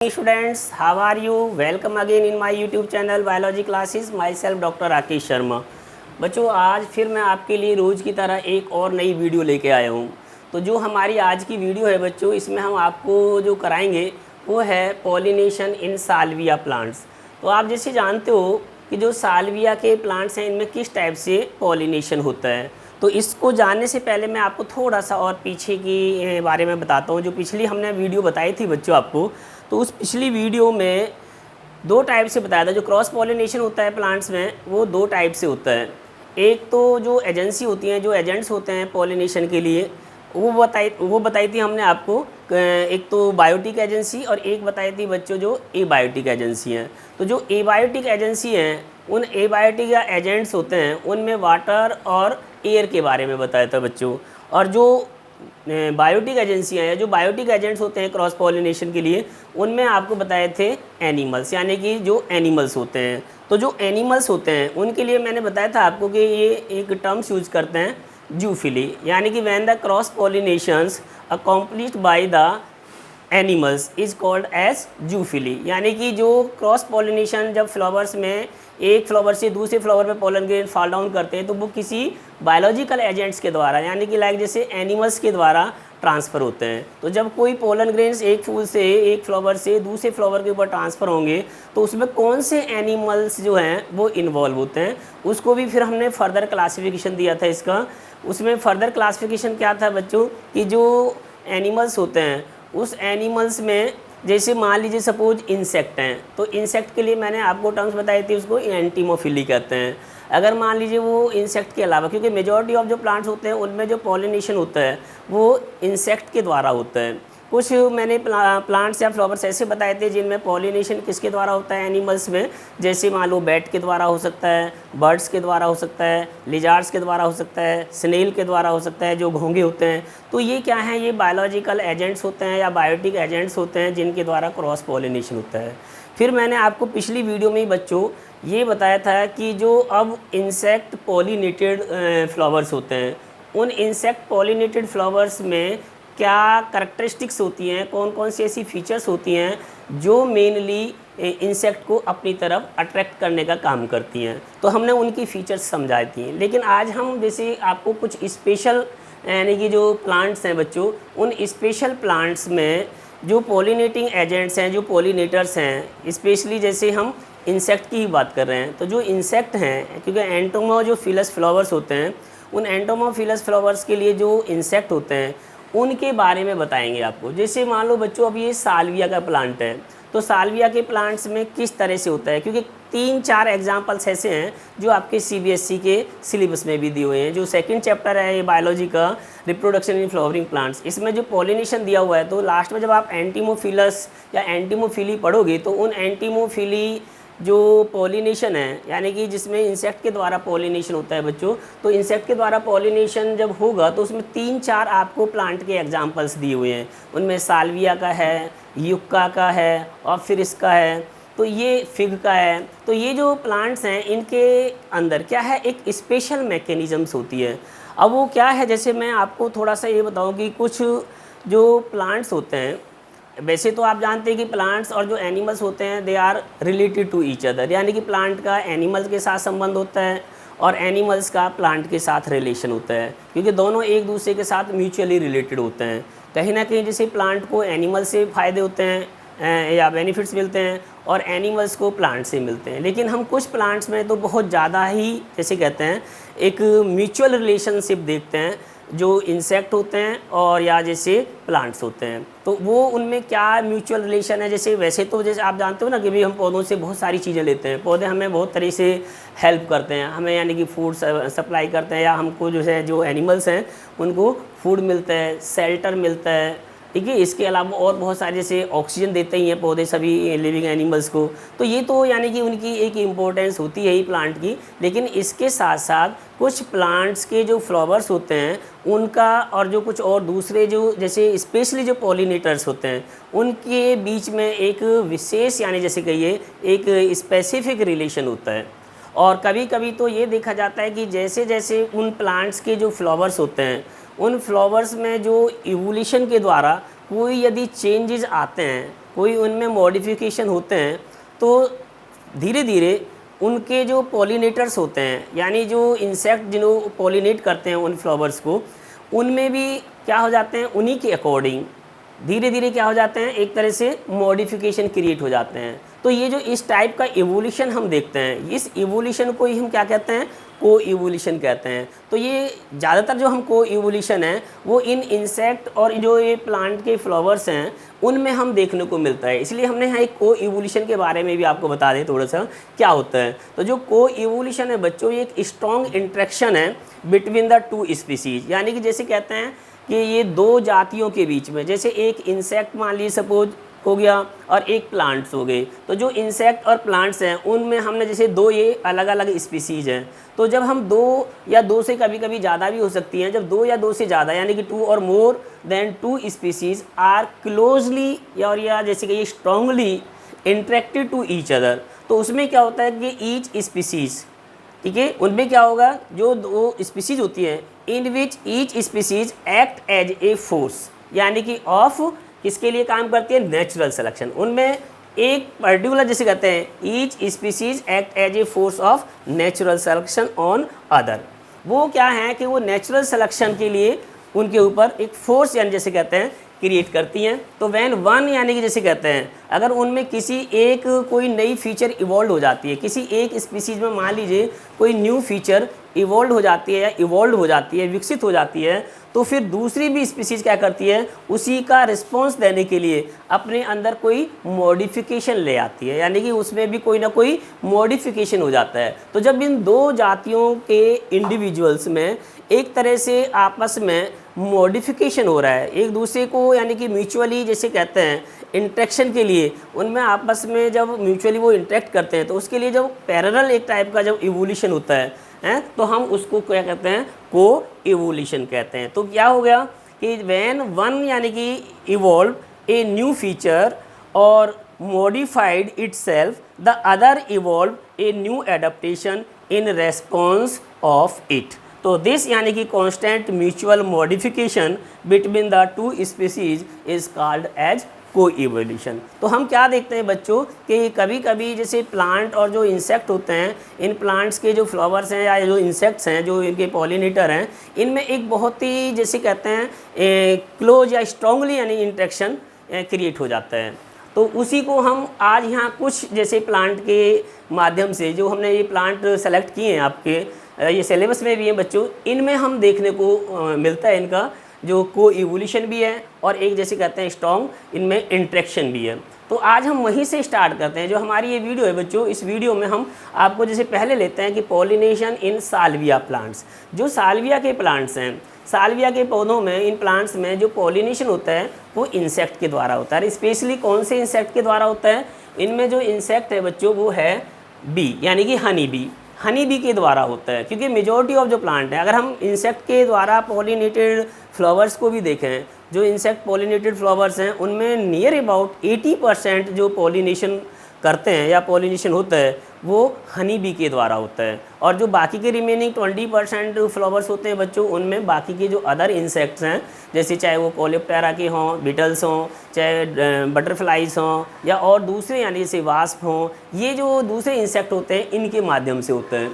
Students, how are you? Welcome again in my YouTube channel Biology Classes. Myself Dr. Rakesh Sharma. बच्चों, आज फिर मैं आपके लिए रोज़ की तरह एक और नई वीडियो लेके आया हूँ। तो जो हमारी आज की वीडियो है बच्चों, इसमें हम आपको जो कराएंगे वो है पॉलिनेशन इन साल्विया प्लांट्स। तो आप जैसे जानते हो कि जो साल्विया के प्लांट्स हैं इनमें किस टाइप से पॉलिनेशन होता है। तो इसको जानने से पहले मैं आपको थोड़ा सा और पीछे की बारे में बताता हूँ। जो पिछली हमने वीडियो बताई थी बच्चों आपको, तो उस पिछली वीडियो में दो टाइप से बताया था। जो क्रॉस पॉलिनेशन होता है प्लांट्स में वो दो टाइप से होता है। एक तो जो एजेंसी होती हैं, जो एजेंट्स होते हैं पॉलिनेशन के लिए, वो बताई थी हमने आपको। एक तो बायोटिक एजेंसी और एक बताई थी बच्चों जो एबायोटिक एजेंसी हैं। तो जो एबायोटिक एजेंसी हैं, उन एबायोटिक या एजेंट्स होते हैं उनमें वाटर और एयर के बारे में बताया था बच्चों। और जो बायोटिक एजेंसियाँ हैं, जो बायोटिक एजेंट्स होते हैं क्रॉस पॉलिनेशन के लिए, उनमें आपको बताए थे एनिमल्स, यानी कि जो एनिमल्स होते हैं। तो जो एनिमल्स होते हैं उनके लिए मैंने बताया था आपको कि ये एक टर्म्स यूज करते हैं जूफिली, यानी कि when the cross pollinations accomplished by the animals is called as zoophily. यानी कि जो क्रॉस पॉलिनेशन जब फ्लावर्स में एक फ्लावर से दूसरे फ्लावर पे पोलन ग्रेन फॉल डाउन करते हैं तो वो किसी बायोलॉजिकल एजेंट्स के द्वारा, यानी कि लाइक जैसे एनिमल्स के द्वारा ट्रांसफ़र होते हैं। तो जब कोई पोलन ग्रेन्स एक फूल से, एक फ्लावर से दूसरे फ्लावर के ऊपर ट्रांसफ़र होंगे तो उसमें कौन से एनिमल्स जो हैं वो इन्वॉल्व होते हैं, उसको भी फिर हमने फर्दर क्लासिफिकेशन दिया था इसका। उसमें फर्दर क्लासिफिकेशन क्या था बच्चों कि जो एनिमल्स होते हैं उस एनिमल्स में, जैसे मान लीजिए सपोज इंसेक्ट हैं, तो इंसेक्ट के लिए मैंने आपको टर्म्स बताई थी, उसको एंटीमोफिली कहते हैं। अगर मान लीजिए वो इंसेक्ट के अलावा, क्योंकि मेजॉरिटी ऑफ जो प्लांट्स होते हैं उनमें जो पॉलिनेशन होता है वो इंसेक्ट के द्वारा होता है। कुछ मैंने प्लांट्स या फ्लावर्स ऐसे बताए थे जिनमें पॉलिनेशन किसके द्वारा होता है एनिमल्स में, जैसे मान लो बैट के द्वारा हो सकता है, बर्ड्स के द्वारा हो सकता है, लिजार्ड्स के द्वारा हो सकता है, स्नेल के द्वारा हो सकता है, जो घोंघे होते हैं। तो ये क्या हैं, ये बायोलॉजिकल एजेंट्स होते हैं या बायोटिक एजेंट्स होते हैं जिनके द्वारा क्रॉस पॉलिनेशन होता है। फिर मैंने आपको पिछली वीडियो में ही बच्चों ये बताया था कि जो अब इंसेक्ट पॉलिनेटेड फ्लावर्स होते हैं, उन इंसेक्ट पॉलिनेटेड फ्लावर्स में क्या करैक्टरिस्टिक्स होती हैं, कौन कौन सी ऐसी फीचर्स होती हैं जो मेनली इंसेक्ट को अपनी तरफ अट्रैक्ट करने का काम करती हैं। तो हमने उनकी फीचर्स समझाई थी। लेकिन आज हम जैसे आपको कुछ स्पेशल, यानी कि जो प्लांट्स हैं बच्चों, उन स्पेशल प्लांट्स में जो पॉलिनेटिंग एजेंट्स हैं, जो पॉलिनेटर्स हैं, स्पेशली जैसे हम इंसेक्ट की ही बात कर रहे हैं, तो जो इंसेक्ट हैं, क्योंकि एंटोमोफिलस फ्लावर्स होते हैं, उन एंटोमोफिलस फ्लावर्स के लिए जो इंसेक्ट होते हैं उनके बारे में बताएंगे आपको। जैसे मान लो बच्चों अब ये साल्विया का प्लांट है, तो साल्विया के प्लांट्स में किस तरह से होता है, क्योंकि 3-4 एग्जाम्पल्स ऐसे हैं जो आपके सीबीएसई के सिलेबस में भी दिए हुए हैं। जो सेकंड चैप्टर है ये बायोलॉजी का, रिप्रोडक्शन इन फ्लावरिंग प्लांट्स, इसमें जो पॉलिनेशन दिया हुआ है, तो लास्ट में जब आप एंटीमोफिलस या एंटीमोफिली पढ़ोगे तो उन एंटीमोफिली जो पॉलिनेशन है, यानी कि जिसमें इंसेक्ट के द्वारा पॉलिनेशन होता है बच्चों, तो इंसेक्ट के द्वारा पॉलिनेशन जब होगा तो उसमें 3-4 आपको प्लांट के एग्जांपल्स दिए हुए हैं। उनमें साल्विया का है, युक्का का है और फिर इसका है, तो ये फिग का है। तो ये जो प्लांट्स हैं इनके अंदर क्या है, एक स्पेशल मैकेनिज़म्स होती है। अब वो क्या है, जैसे मैं आपको थोड़ा सा ये बताऊँ कि कुछ जो प्लांट्स होते हैं, वैसे तो आप जानते हैं कि प्लांट्स और जो एनिमल्स होते हैं they are related to each other, यानी कि प्लांट का एनिमल्स के साथ संबंध होता है और एनिमल्स का प्लांट के साथ रिलेशन होता है, क्योंकि दोनों एक दूसरे के साथ म्यूचुअली रिलेटेड होते हैं। कहीं ना कहीं जैसे प्लांट को एनिमल से फ़ायदे होते हैं या बेनिफिट्स मिलते हैं और एनिमल्स को प्लांट से मिलते हैं। लेकिन हम कुछ प्लांट्स में तो बहुत ज़्यादा ही, जैसे कहते हैं, एक म्यूचुअल रिलेशनशिप देखते हैं जो इंसेक्ट होते हैं और या जैसे प्लांट्स होते हैं। तो वो उनमें क्या म्यूचुअल रिलेशन है, जैसे वैसे तो जैसे आप जानते हो ना कि भाई हम पौधों से बहुत सारी चीज़ें लेते हैं, पौधे हमें बहुत तरह से हेल्प करते हैं, हमें यानी कि फूड सप्लाई करते हैं, या हमको जो है जो एनिमल्स हैं उनको फूड मिलता है, शेल्टर मिलता है, ठीक है। इसके अलावा और बहुत सारे जैसे ऑक्सीजन देते ही हैं पौधे सभी लिविंग एनिमल्स को। तो ये तो यानी कि उनकी एक इम्पोर्टेंस होती है ही प्लांट की। लेकिन इसके साथ साथ कुछ प्लांट्स के जो फ्लावर्स होते हैं उनका और जो कुछ और दूसरे जो जैसे स्पेशली जो पॉलिनेटर्स होते हैं उनके बीच में एक विशेष, यानी जैसे कहिए एक स्पेसिफिक रिलेशन होता है। और कभी कभी तो ये देखा जाता है कि जैसे जैसे उन प्लांट्स के जो फ्लावर्स होते हैं उन फ्लावर्स में जो इवोल्यूशन के द्वारा कोई यदि चेंजेस आते हैं कोई उनमें मॉडिफिकेशन होते हैं तो धीरे धीरे उनके जो पॉलिनेटर्स होते हैं, यानी जो इंसेक्ट जिन्हों पॉलिनेट करते हैं उन फ्लावर्स को, उनमें भी क्या हो जाते हैं, उन्हीं के अकॉर्डिंग धीरे धीरे क्या हो जाते हैं, एक तरह से मॉडिफिकेशन क्रिएट हो जाते हैं। तो ये जो इस टाइप का इवोल्यूशन हम देखते हैं, इस इवोल्यूशन को ही हम क्या कहते हैं, को इवोल्यूशन कहते हैं। तो ये ज़्यादातर जो हम को इवोल्यूशन है वो इन इंसेक्ट और जो ये प्लांट के फ्लावर्स हैं उनमें हम देखने को मिलता है। इसलिए हमने यहाँ एक को इवोल्यूशन के बारे में भी आपको बता दें थोड़ा सा क्या होता है। तो जो को इवोल्यूशन है बच्चों, ये एक स्ट्रॉन्ग इंट्रैक्शन है बिटवीन द टू स्पीसीज, यानी कि जैसे कहते हैं कि ये दो जातियों के बीच में, जैसे एक इंसेक्ट मान लीजिए सपोज हो गया और एक प्लांट्स हो गए। तो जो इंसेक्ट और प्लांट्स हैं उनमें हमने जैसे दो ये अलग अलग स्पीसीज हैं, तो जब हम दो या दो से कभी कभी ज़्यादा भी हो सकती हैं, जब दो या दो से ज़्यादा यानी कि 2 और more than 2 species are closely या जैसे कि ये strongly interacted to each other, तो उसमें क्या होता है कि ईच स्पीसीज, ठीक है, उनमें क्या होगा, जो दो स्पीसीज होती है in which each species act as a force, यानी कि ऑफ किसके लिए काम करती है, नेचुरल सिलेक्शन। उनमें एक पर्टिकुलर जैसे कहते हैं each species act as a force of natural selection on other, वो क्या है कि वो नेचुरल सिलेक्शन के लिए उनके ऊपर एक फोर्स यानी जैसे कहते हैं क्रिएट करती हैं। तो वैन वन यानी कि जैसे कहते हैं अगर उनमें किसी एक कोई नई फीचर इवॉल्व हो जाती है, किसी एक स्पीसीज में मान लीजिए कोई न्यू फीचर इवॉल्व हो जाती है या इवॉल्व हो जाती है, विकसित हो जाती है, तो फिर दूसरी भी स्पीसीज क्या करती है, उसी का रिस्पॉन्स देने के लिए अपने अंदर कोई मॉडिफिकेशन ले आती है, यानी कि उसमें भी कोई ना कोई मॉडिफिकेशन हो जाता है। तो जब इन दो जातियों के इंडिविजुअल्स में एक तरह से आपस में मॉडिफिकेशन हो रहा है एक दूसरे को, यानी कि म्यूचुअली जैसे कहते हैं इंटरेक्शन के लिए, उनमें आपस में जब म्यूचुअली वो इंटरेक्ट करते हैं तो उसके लिए जब पैरेलल एक टाइप का जब इवोल्यूशन होता है तो हम उसको क्या कहते हैं, को इवोल्यूशन कहते हैं। तो क्या हो गया कि व्हेन वन यानी कि इवॉल्व ए न्यू फीचर और modified itself, the other evolve a adaptation adaptation in response of it. तो दिस यानी कि constant mutual modification between the two species is called as coevolution. तो हम क्या देखते हैं बच्चों कि कभी कभी जैसे प्लांट और जो इंसेक्ट होते हैं, इन प्लांट्स के जो फ्लावर्स हैं या जो इंसेक्ट्स हैं जो इनके पॉलिनेटर हैं, इनमें एक बहुत ही जैसे कहते हैं क्लोज या स्ट्रांगली यानी इंटरेक्शन क्रिएट हो जाता है। तो उसी को हम आज यहाँ कुछ जैसे प्लांट के माध्यम से जो हमने ये प्लांट सेलेक्ट किए हैं आपके ये सिलेबस में भी हैं बच्चों, इनमें हम देखने को मिलता है इनका जो को इवोल्यूशन भी है और एक जैसे कहते हैं स्ट्रॉन्ग इनमें इंट्रैक्शन भी है। तो आज हम वहीं से स्टार्ट करते हैं। जो हमारी ये वीडियो है बच्चों, इस वीडियो में हम आपको जैसे पहले लेते हैं कि पॉलिनेशन इन साल्विया प्लांट्स। जो साल्विया के प्लांट्स हैं, साल्विया के पौधों में, इन प्लांट्स में जो पॉलिनेशन होता है वो इंसेक्ट के द्वारा होता है। स्पेशली कौन से इंसेक्ट के द्वारा होता है, इनमें जो इंसेक्ट है बच्चों वो है बी यानी कि हनी बी। हनी बी के द्वारा होता है, क्योंकि मेजॉरिटी ऑफ जो प्लांट है, अगर हम इंसेक्ट के द्वारा पॉलिनेटेड फ्लावर्स को भी देखें, जो इंसेक्ट पॉलिनेटेड फ्लावर्स हैं उनमें नियर अबाउट 80% जो पॉलिनेशन करते हैं या पॉलिनेशन होता है वो हनी बी के द्वारा होता है। और जो बाकी के रिमेनिंग 20% फ्लावर्स होते हैं बच्चों, उनमें बाकी के जो अदर इंसेक्ट्स हैं, जैसे चाहे वो कोलेप्टेरा के हों, बीटल्स हों, चाहे बटरफ्लाइज हों या और दूसरे यानी जैसे वास्प हों, ये जो दूसरे इंसेक्ट होते हैं इनके माध्यम से होते हैं।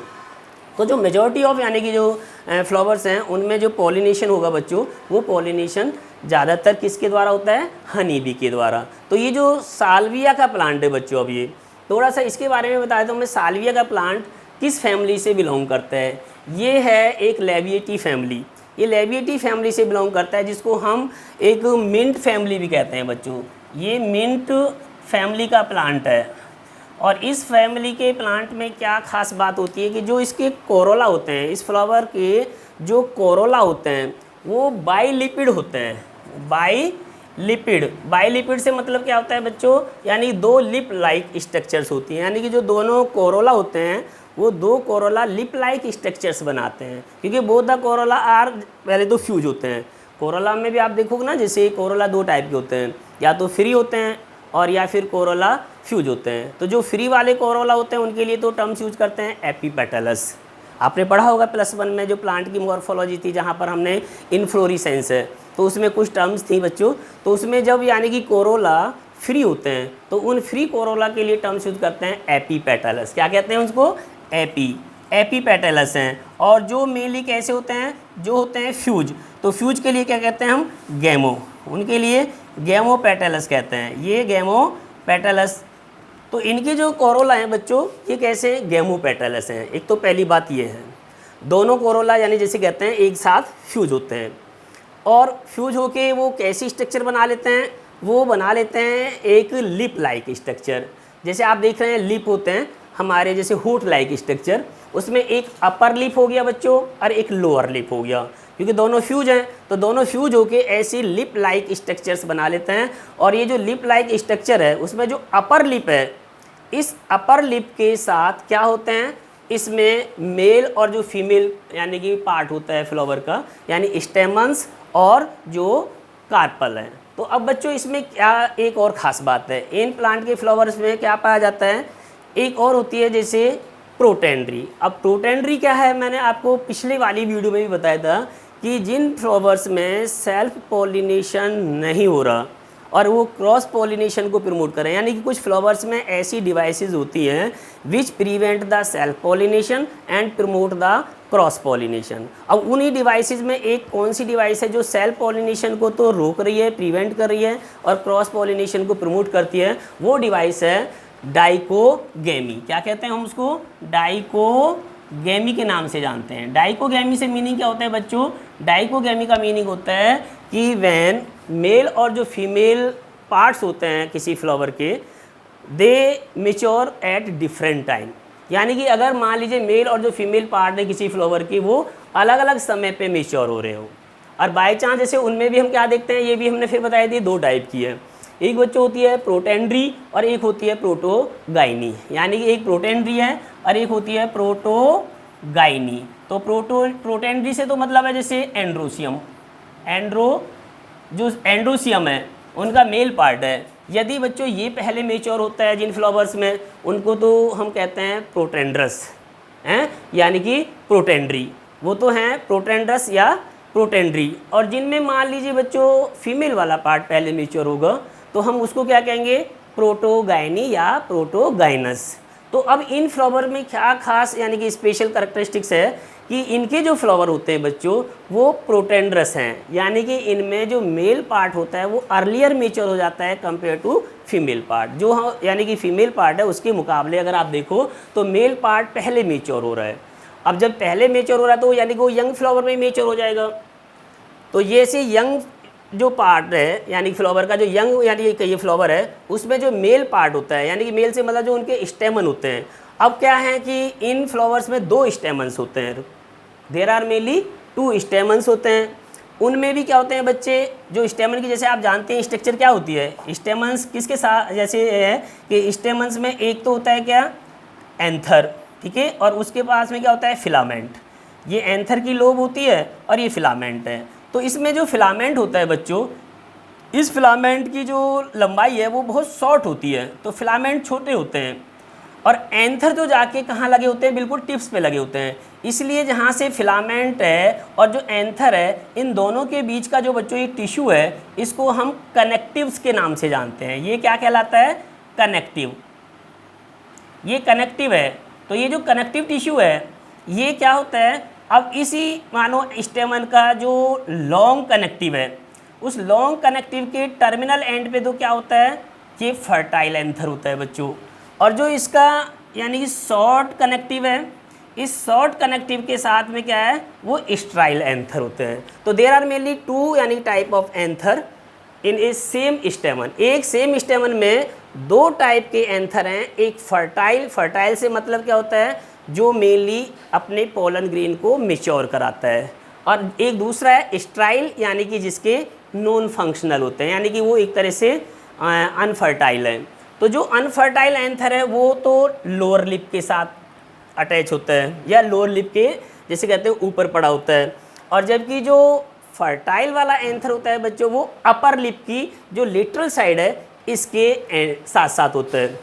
तो जो मेजॉरिटी ऑफ यानी कि जो फ्लावर्स हैं उनमें जो पॉलिनेशन होगा बच्चों, वो पॉलिनेशन ज़्यादातर किसके द्वारा होता है, हनी बी के द्वारा। तो ये जो साल्विया का प्लांट है बच्चों, अब ये थोड़ा सा इसके बारे में बताया तो हमें साल्विया का प्लांट किस फैमिली से बिलोंग करता है। ये है एक लेविएटी फैमिली। ये लेविएटी फैमिली से बिलोंग करता है, जिसको हम एक मिंट फैमिली भी कहते हैं बच्चों। ये मिंट फैमिली का प्लांट है। और इस फैमिली के प्लांट में क्या खास बात होती है कि जो इसके कोरोला होते हैं, इस फ्लावर के जो कोरोला होते हैं वो बाइलिपिड होते हैं। बाइलिपिड से मतलब क्या होता है बच्चों, यानी दो लिप लाइक स्ट्रक्चर्स होती हैं, यानी कि जो दोनों कोरोला होते हैं वो दो कोरोला लिप लाइक स्ट्रक्चर्स बनाते हैं, क्योंकि बोथ द कोरोला आर पहले तो फ्यूज होते हैं। कोरोला में भी आप देखोगे ना, जैसे कोरोला दो टाइप के होते हैं, या तो फ्री होते हैं और या फिर कोरोला फ्यूज होते हैं। तो जो फ्री वाले कोरोला होते हैं उनके लिए तो टर्म्स यूज करते हैं एपीपेटलस। आपने पढ़ा होगा +1 में जो प्लांट की मॉर्फोलॉजी थी, जहाँ पर हमने इनफ्लोरेसेंस है, तो उसमें कुछ टर्म्स थी बच्चों। तो उसमें जब यानी कि कोरोला फ्री होते हैं, तो उन फ्री कोरोला के लिए टर्म्स यूज करते हैं एपीपेटलस। क्या कहते हैं उसको? एपीपेटलस हैं। और जो मेनली कैसे होते हैं? जो होते हैं फ्यूज, तो फ्यूज के लिए क्या कहते हैं हम? गैमो, उनके लिए गैमोपेटलस कहते हैं। ये गैमोपेटलस, तो इनके जो कोरोला हैं बच्चों, ये कैसे गैमोपेटलस हैं। एक तो पहली बात ये है, दोनों कोरोला यानी जैसे कहते हैं एक साथ फ्यूज होते हैं, और फ्यूज होके वो कैसी स्ट्रक्चर बना लेते हैं? वो बना लेते हैं एक लिप लाइक स्ट्रक्चर। जैसे आप देख रहे हैं लिप होते हैं हमारे जैसे होठ लाइक स्ट्रक्चर, उसमें एक अपर लिप हो गया बच्चों और एक लोअर लिप हो गया, क्योंकि दोनों फ्यूज हैं, तो दोनों फ्यूज होके ऐसी लिप लाइक स्ट्रक्चर्स बना लेते हैं। और ये जो लिप लाइक स्ट्रक्चर है उसमें जो अपर लिप है, इस अपर लिप के साथ क्या होते हैं? इसमें मेल और जो फीमेल यानी कि पार्ट होता है फ्लावर का, यानी स्टेमन्स और जो कार्पल है। तो अब बच्चों इसमें क्या एक और ख़ास बात है, इन प्लांट के फ्लावर्स में क्या पाया जाता है? एक और होती है जैसे प्रोटेंड्री। अब प्रोटेंड्री क्या है? मैंने आपको पिछले वाली वीडियो में भी बताया था कि जिन फ्लावर्स में सेल्फ पॉलिनेशन नहीं हो रहा और वो क्रॉस पॉलिनेशन को प्रमोट करें, यानी कि कुछ फ्लावर्स में ऐसी डिवाइसेस होती हैं which prevent the self pollination and promote the cross pollination. अब उन्हीं डिवाइसेस में एक कौन सी डिवाइस है जो सेल्फ पॉलिनेशन को तो रोक रही है, प्रिवेंट कर रही है, और क्रॉस पॉलिनेशन को प्रमोट करती है? वो डिवाइस है डाइकोगेमी। क्या कहते हैं हम उसको? डाइकोगेमी के नाम से जानते हैं। डाइकोगेमी से मीनिंग क्या होता है बच्चों? डाइकोगेमी का मीनिंग होता है कि व्हेन मेल और जो फीमेल पार्ट्स होते हैं किसी फ्लावर के, दे मेच्योर एट डिफरेंट टाइम। यानी कि अगर मान लीजिए मेल और जो फीमेल पार्ट है किसी फ्लावर की, वो अलग अलग समय पे मेच्योर हो रहे हो, और बाय चांस जैसे उनमें भी हम क्या देखते हैं, ये भी हमने फिर बताया थी, दो टाइप की है। एक बच्चों होती है प्रोटेंड्री और एक होती है प्रोटोगाइनी। यानी कि एक प्रोटेंड्री है और एक होती है प्रोटोगाइनी। तो प्रोटेंड्री से तो मतलब है जैसे एंड्रोसियम, जो एंड्रोसियम है उनका मेल पार्ट है। यदि बच्चों ये पहले मेच्योर होता है जिन फ्लावर्स में, उनको तो हम कहते हैं प्रोटेंड्रस हैं, यानी कि प्रोटेंड्री, वो तो हैं प्रोटेंड्रस या प्रोटेंड्री। और जिनमें मान लीजिए बच्चों फीमेल वाला पार्ट पहले मेच्योर होगा, तो हम उसको क्या कहेंगे? प्रोटोगाइनी या प्रोटोगाइनस। तो अब इन फ्लावर में क्या खास यानी कि स्पेशल कैरेक्टरिस्टिक्स है कि इनके जो फ्लावर होते हैं बच्चों वो प्रोटेंड्रस हैं, यानी कि इनमें जो मेल पार्ट होता है वो अर्लियर मेच्योर हो जाता है कंपेयर टू फीमेल पार्ट। जो यानी कि फीमेल पार्ट है उसके मुकाबले अगर आप देखो तो मेल पार्ट पहले मेच्योर हो रहा है। अब जब पहले मेच्योर हो रहा है तो यानी कि वो यंग फ्लावर में मेच्योर हो जाएगा। तो ये से यंग जो पार्ट है यानी कि फ्लावर का जो यंग यानी कि ये फ्लावर है उसमें जो मेल पार्ट होता है, यानी कि मेल से मतलब जो उनके स्टेमन होते हैं। अब क्या है कि इन फ्लावर्स में दो स्टेमन्स होते हैं, देयर आर मेनली 2 स्टेमन्स होते हैं। उनमें भी क्या होते हैं बच्चे, जो स्टेमन की जैसे आप जानते हैं स्ट्रक्चर क्या होती है, स्टेमन्स किसके साथ जैसे है कि स्टेमन्स में एक तो होता है क्या? एंथर, ठीक है, और उसके पास में क्या होता है? फिलामेंट। ये एंथर की लोब होती है और ये फिलामेंट है। तो इसमें जो फिलामेंट होता है बच्चों, इस फिलामेंट की जो लंबाई है वो बहुत शॉर्ट होती है, तो फिलामेंट छोटे होते हैं। और एंथर जो जाके कहाँ लगे होते हैं? बिल्कुल टिप्स पे लगे होते हैं। इसलिए जहाँ से फिलामेंट है और जो एंथर है, इन दोनों के बीच का जो बच्चों ये टिश्यू है, इसको हम कनेक्टिव्स के नाम से जानते हैं। ये क्या कहलाता है? कनेक्टिव। ये कनेक्टिव है। तो ये जो कनेक्टिव टिश्यू है ये क्या होता है? अब इसी मानो स्टेमन का जो लॉन्ग कनेक्टिव है, उस लॉन्ग कनेक्टिव के टर्मिनल एंड पे तो क्या होता है? ये फर्टाइल एंथर होता है बच्चों। और जो इसका यानी कि शॉर्ट कनेक्टिव है, इस शॉर्ट कनेक्टिव के साथ में क्या है? वो स्ट्राइल एंथर होते हैं। तो देयर आर मेनली 2 यानी type of anther in A same स्टेमन। एक सेम स्टेमन में 2 टाइप के एंथर हैं। एक फर्टाइल से मतलब क्या होता है? जो मेनली अपने पोलन ग्रेन को मेच्योर कराता है, और एक दूसरा है स्ट्राइल यानी कि जिसके नॉन फंक्शनल होते हैं, यानी कि वो एक तरह से अनफर्टाइल है। तो जो अनफर्टाइल एंथर है वो तो लोअर लिप के साथ अटैच होता है या लोअर लिप के जैसे कहते हैं ऊपर पड़ा होता है, और जबकि जो फर्टाइल वाला एंथर होता है बच्चों वो अपर लिप की जो लेटरल साइड है इसके साथ साथ होता है।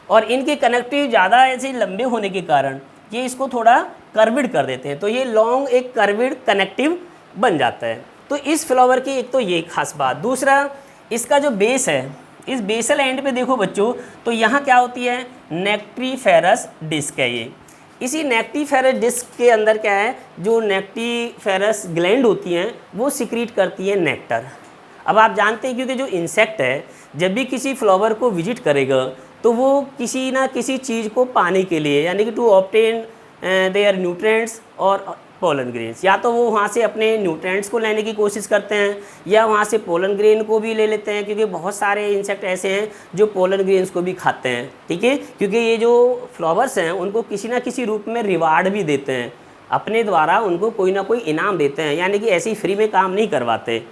और इनके कनेक्टिव ज़्यादा ऐसे लंबे होने के कारण ये इसको थोड़ा कर्विड कर देते हैं, तो ये लॉन्ग एक कर्विड कनेक्टिव बन जाता है। तो इस फ्लावर की एक तो ये खास बात। दूसरा, इसका जो बेस है इस बेसल एंड पे देखो बच्चों, तो यहाँ क्या होती है, नेक्टिफेरस डिस्क है ये। इसी नेक्टिफेरस डिस्क के अंदर क्या है, जो नेक्टिफेरस ग्लैंड होती हैं वो सिक्रीट करती है नेक्टर। अब आप जानते हैं क्योंकि जो इंसेक्ट है जब भी किसी फ्लावर को विजिट करेगा तो वो किसी ना किसी चीज़ को पाने के लिए, यानी कि टू ऑब्टेन देयर न्यूट्रिएंट्स और पोलन ग्रेन्स, या तो वो वहाँ से अपने न्यूट्रिएंट्स को लेने की कोशिश करते हैं या वहाँ से पोलन ग्रेन को भी ले लेते हैं, क्योंकि बहुत सारे इंसेक्ट ऐसे हैं जो पोलन ग्रेन्स को भी खाते हैं। ठीक है, क्योंकि ये जो फ्लावर्स हैं उनको किसी ना किसी रूप में रिवार्ड भी देते हैं, अपने द्वारा उनको कोई ना कोई इनाम देते हैं, यानी कि ऐसे ही फ्री में काम नहीं करवाते।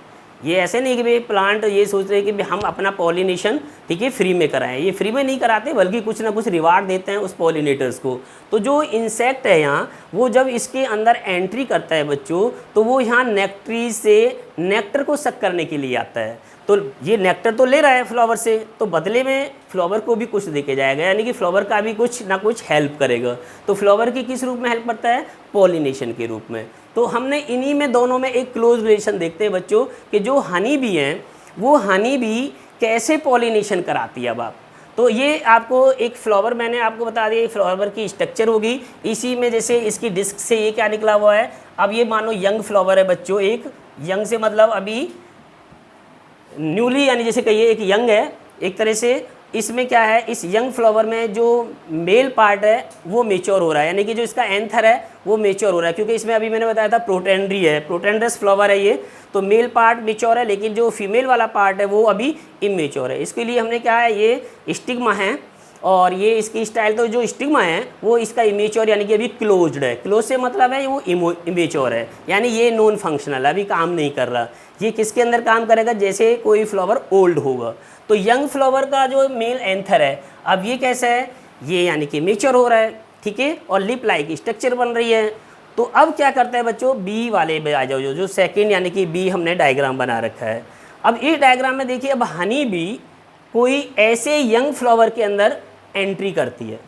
ये ऐसे नहीं कि भाई प्लांट ये सोच रहे हैं कि हम अपना पॉलिनेशन ठीक है फ्री में कराएं, ये फ्री में नहीं कराते बल्कि कुछ ना कुछ रिवार्ड देते हैं उस पॉलिनेटर्स को। तो जो इंसेक्ट है यहाँ, वो जब इसके अंदर एंट्री करता है बच्चों, तो वो यहाँ नेक्ट्री से नेक्टर को सक करने के लिए आता है। तो ये नेक्टर तो ले रहा है फ्लावर से, तो बदले में फ्लावर को भी कुछ देके जाएगा, यानी कि फ्लावर का भी कुछ ना कुछ हेल्प करेगा। तो फ्लावर की किस रूप में हेल्प करता है, पॉलिनेशन के रूप में। तो हमने इन्हीं में दोनों में एक क्लोज रिलेशन देखते हैं बच्चों कि जो हनी बी हैं वो हनी बी कैसे पॉलिनेशन कराती है। अब आप तो ये आपको एक फ्लावर मैंने आपको बता दिया, फ्लावर की स्ट्रक्चर होगी, इसी में जैसे इसकी डिस्क से ये क्या निकला हुआ है। अब ये मानो यंग फ्लावर है बच्चों, एक यंग से मतलब अभी न्यूली, यानी जैसे कहिए एक यंग है एक तरह से। इसमें क्या है, इस यंग फ्लावर में जो मेल पार्ट है वो मेच्योर हो रहा है, यानी कि जो इसका एंथर है वो मेच्योर हो रहा है, क्योंकि इसमें अभी मैंने बताया था प्रोटेंड्री है, प्रोटेंडस फ्लावर है ये। तो मेल पार्ट मेच्योर है, लेकिन जो फीमेल वाला पार्ट है वो अभी इमेच्योर है। इसके लिए हमने क्या है, ये स्टिग्मा है और ये इसकी स्टाइल, तो जो स्टिग्मा है वो इसका इमेच्योर यानी कि अभी क्लोज्ड है। क्लोज से मतलब है वो इमेच्योर है, यानी ये नॉन फंक्शनल अभी काम नहीं कर रहा। ये किसके अंदर काम करेगा, जैसे कोई फ्लावर ओल्ड होगा। तो यंग फ्लावर का जो मेल एंथर है, अब ये कैसा है, ये यानी कि मेच्योर हो रहा है, ठीक है, और लिप लाइक स्ट्रक्चर बन रही है। तो अब क्या करता है बच्चों, बी वाले में आ जाओ, जो सेकेंड यानी कि बी हमने डायग्राम बना रखा है। अब इस डायग्राम में देखिए, अब हनी बी कोई ऐसे यंग फ्लावर के अंदर एंट्री करती है।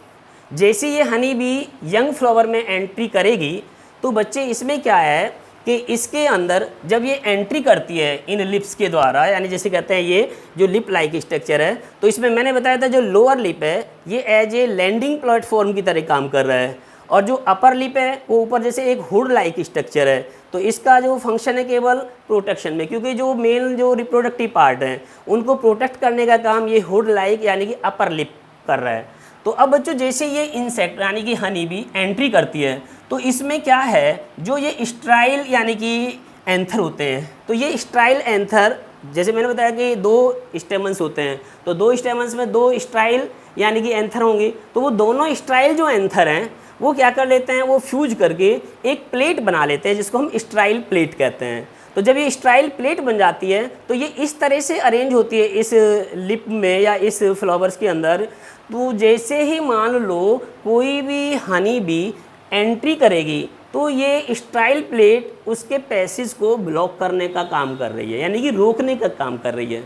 जैसे ये हनी बी यंग फ्लावर में एंट्री करेगी तो बच्चे इसमें क्या है कि इसके अंदर जब ये एंट्री करती है इन लिप्स के द्वारा, यानी जैसे कहते हैं ये जो लिप लाइक स्ट्रक्चर है, तो इसमें मैंने बताया था जो लोअर लिप है ये एज ए लैंडिंग प्लेटफॉर्म की तरह काम कर रहा है, और जो अपर लिप है वो ऊपर जैसे एक हुड लाइक स्ट्रक्चर है। तो इसका जो फंक्शन है केवल प्रोटेक्शन में, क्योंकि जो मेल जो रिप्रोडक्टिव पार्ट हैं उनको प्रोटेक्ट करने का काम ये हुड लाइक यानी कि अपर लिप कर रहा है। तो अब बच्चों जैसे ये इंसेक्ट यानी कि हनी बी एंट्री करती है तो इसमें क्या है, जो ये स्ट्राइल यानी कि एंथर होते हैं, तो ये स्ट्राइल एंथर जैसे मैंने बताया कि दो स्टेमन्स होते हैं, तो दो स्टेमन्स में दो स्ट्राइल यानी कि एंथर होंगे। तो वो दोनों स्ट्राइल जो एंथर हैं वो क्या कर लेते हैं, वो फ्यूज करके एक प्लेट बना लेते हैं जिसको हम स्ट्राइल प्लेट कहते हैं। तो जब ये स्ट्राइल प्लेट बन जाती है तो ये इस तरह से अरेंज होती है इस लिप में या इस फ्लावर्स के अंदर। तो जैसे ही मान लो कोई भी हनी बी एंट्री करेगी तो ये स्ट्राइल प्लेट उसके पैसेज को ब्लॉक करने का काम कर रही है, यानी कि रोकने का काम कर रही है।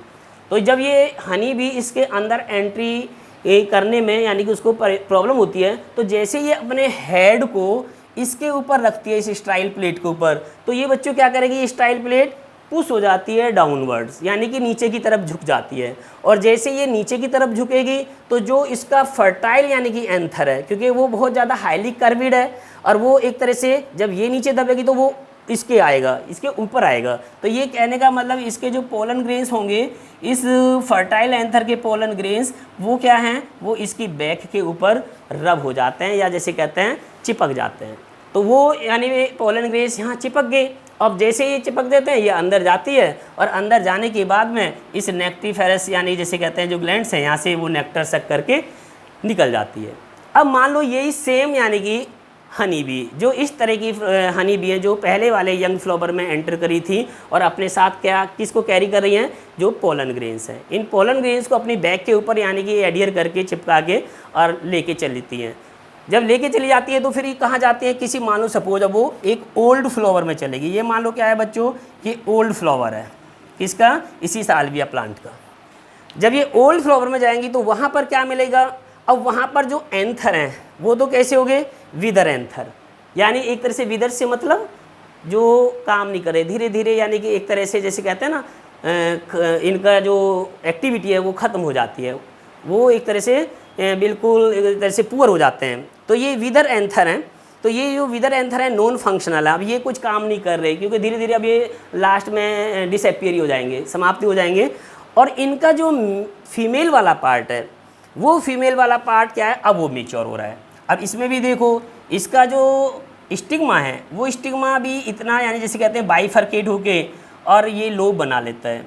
तो जब ये हनी बी इसके अंदर एंट्री करने में यानी कि उसको प्रॉब्लम होती है, तो जैसे ये अपने हेड को इसके ऊपर रखती है इस स्ट्राइल प्लेट के ऊपर, तो ये बच्चों क्या करेगी, ये स्ट्राइल प्लेट पुश हो जाती है डाउनवर्ड्स, यानी कि नीचे की तरफ झुक जाती है। और जैसे ये नीचे की तरफ झुकेगी तो जो इसका फर्टाइल यानी कि एंथर है, क्योंकि वो बहुत ज़्यादा हाईली कर्विड है और वो एक तरह से जब ये नीचे दबेगी तो वो इसके आएगा, इसके ऊपर आएगा। तो ये कहने का मतलब इसके जो पोलन ग्रेन्स होंगे, इस फर्टाइल एंथर के पोलन ग्रेन्स वो क्या हैं, वो इसकी बैक के ऊपर रब हो जाते हैं या जैसे कहते हैं चिपक जाते हैं। तो वो यानी पोलन ग्रेन्स यहाँ चिपक गए। अब जैसे ये चिपक देते हैं ये अंदर जाती है और अंदर जाने के बाद में इस नेक्टिफेरस यानी जैसे कहते हैं जो ग्लैंड्स हैं यहाँ से वो नेक्टर सक करके निकल जाती है। अब मान लो यही सेम यानी कि हनी बी, जो इस तरह की हनी बी है जो पहले वाले यंग फ्लावर में एंटर करी थी और अपने साथ क्या किसको कैरी कर रही हैं, जो पोलन ग्रेन्स हैं। इन पोलन ग्रेन्स को अपनी बैक के ऊपर यानी कि एडियर करके चिपका के और लेके चलती हैं। जब लेके चली जाती है तो फिर ये कहाँ जाती है, किसी मान लो सपोज अब वो एक ओल्ड फ्लावर में चलेगी। ये मान लो क्या है बच्चों, ये ओल्ड फ्लावर है किसका, इसी साल्विया प्लांट का। जब ये ओल्ड फ्लावर में जाएंगी तो वहाँ पर क्या मिलेगा, अब वहाँ पर जो एंथर हैं वो तो कैसे हो गए, विदर एंथर, यानी एक तरह से विदर से मतलब जो काम नहीं करे, धीरे धीरे यानी कि एक तरह से जैसे कहते हैं ना इनका जो एक्टिविटी है वो ख़त्म हो जाती है, वो एक तरह से बिल्कुल एक तरह से पुअर हो जाते हैं। तो ये विदर एंथर हैं। तो ये जो विदर एंथर है नॉन फंक्शनल है, अब ये कुछ काम नहीं कर रहे क्योंकि धीरे धीरे अब ये लास्ट में डिसअपियर ही हो जाएंगे, समाप्ति हो जाएंगे। और इनका जो फीमेल वाला पार्ट है, वो फीमेल वाला पार्ट क्या है, अब वो मैच्योर हो रहा है। अब इसमें भी देखो, इसका जो स्टिग्मा है वो स्टिग्मा भी इतना यानी जैसे कहते हैं बाइफर्केट होके और ये लोब बना लेता है।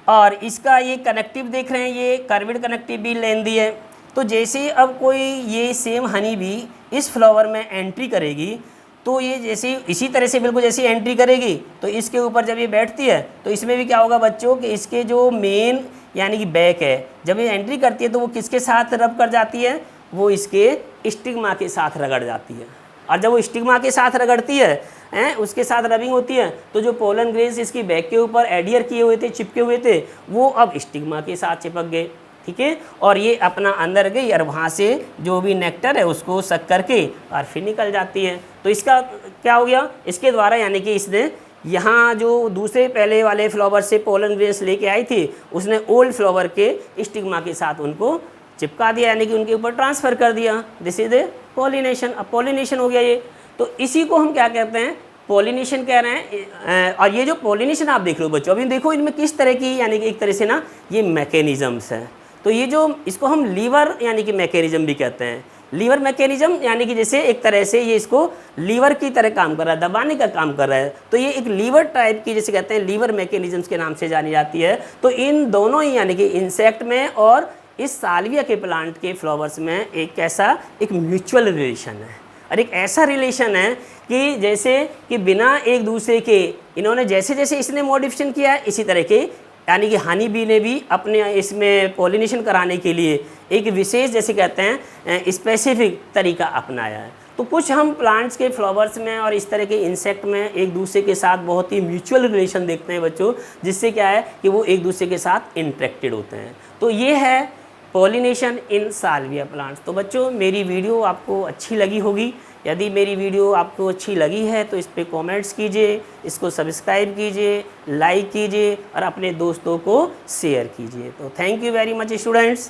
और इसका ये कनेक्टिव देख रहे हैं, ये कर्विड कनेक्टिव भी लेंदी है। तो जैसे अब कोई ये सेम हनी भी इस फ्लावर में एंट्री करेगी, तो ये जैसे इसी तरह से बिल्कुल जैसे एंट्री करेगी तो इसके ऊपर जब ये बैठती है तो इसमें भी क्या होगा बच्चों कि इसके जो मेन यानी कि बैक है, जब ये एंट्री करती है तो वो किसके साथ रब कर जाती है, वो इसके स्टिग्मा के साथ रगड़ जाती है। और जब वो स्टिग्मा के साथ रगड़ती है उसके साथ रबिंग होती है, तो जो पोलन ग्रेन्स इसकी बैक के ऊपर एडियर किए हुए थे, चिपके हुए थे, वो अब स्टिग्मा के साथ चिपक गए, ठीक है। और ये अपना अंदर गई और वहाँ से जो भी नेक्टर है उसको सक करके और फिर निकल जाती है। तो इसका क्या हो गया, इसके द्वारा यानी कि इसने यहाँ जो दूसरे पहले वाले फ्लावर से पोलन ग्रेन्स लेके आई थी, उसने ओल्ड फ्लावर के स्टिग्मा के साथ उनको चिपका दिया, यानी कि उनके ऊपर ट्रांसफ़र कर दिया। This is a pollination. अब पॉलिनेशन हो गया ये, तो इसी को हम क्या कहते हैं, पॉलिनेशन कह रहे हैं। और ये जो पॉलिनेशन आप देख रहे हो बच्चों, अभी देखो इनमें किस तरह की यानी कि एक तरह से ना ये मैकेनिज़म्स हैं। तो ये जो इसको हम लीवर यानी कि मैकेनिज़्म भी कहते हैं। लीवर मैकेनिज़्म यानी कि जैसे एक तरह से ये इसको लीवर की तरह काम कर रहा है, दबाने का काम कर रहा है। तो ये एक लीवर टाइप की जैसे कहते हैं लीवर मैकेनिज़म्स के नाम से जानी जाती है। तो इन दोनों ही यानी कि इंसेक्ट में और इस साल्विया के प्लांट के फ्लावर्स में एक कैसा एक म्यूचुअल रिलेशन है, और एक ऐसा रिलेशन है कि जैसे कि बिना एक दूसरे के इन्होंने जैसे जैसे इसने मॉडिफिकेशन किया है, इसी तरह के यानी कि हनी बी ने भी अपने इसमें पॉलिनेशन कराने के लिए एक विशेष जैसे कहते हैं स्पेसिफिक तरीका अपनाया है। तो कुछ हम प्लांट्स के फ्लावर्स में और इस तरह के इंसेक्ट में एक दूसरे के साथ बहुत ही म्यूचुअल रिलेशन देखते हैं बच्चों, जिससे क्या है कि वो एक दूसरे के साथ इंटरेक्टेड होते हैं। तो ये है पॉलिनेशन इन साल्विया प्लांट्स। तो बच्चों मेरी वीडियो आपको अच्छी लगी होगी। यदि मेरी वीडियो आपको अच्छी लगी है तो इस पे कमेंट्स कीजिए, इसको सब्सक्राइब कीजिए, लाइक कीजिए और अपने दोस्तों को शेयर कीजिए। तो thank you very much students.